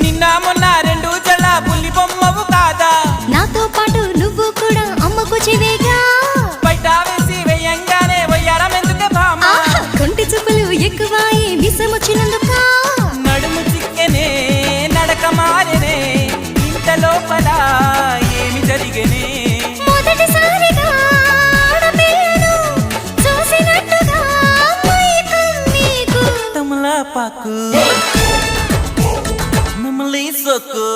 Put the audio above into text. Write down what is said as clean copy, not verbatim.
నిన్న మొన్న రెండు జడ పులి బొమ్మవు కాదా నాతో పాటు నువ్వు కూడా అమ్మకు చెవేగా బయట వేసి వెయ్యంగానే వయ్యారం ఎందుకే భామ కొంటి చూపులు ఎక్కువాయి విసమొచ్చినందుక నడుము చిక్కెనే నడక మారెనే ఇంత లోపల ఏమి జరిగనే మొదటిసారిగా ఆడపిల్లను చూసినట్టుగా మైకం నీకు తమలపాకు నమలి సొక్కు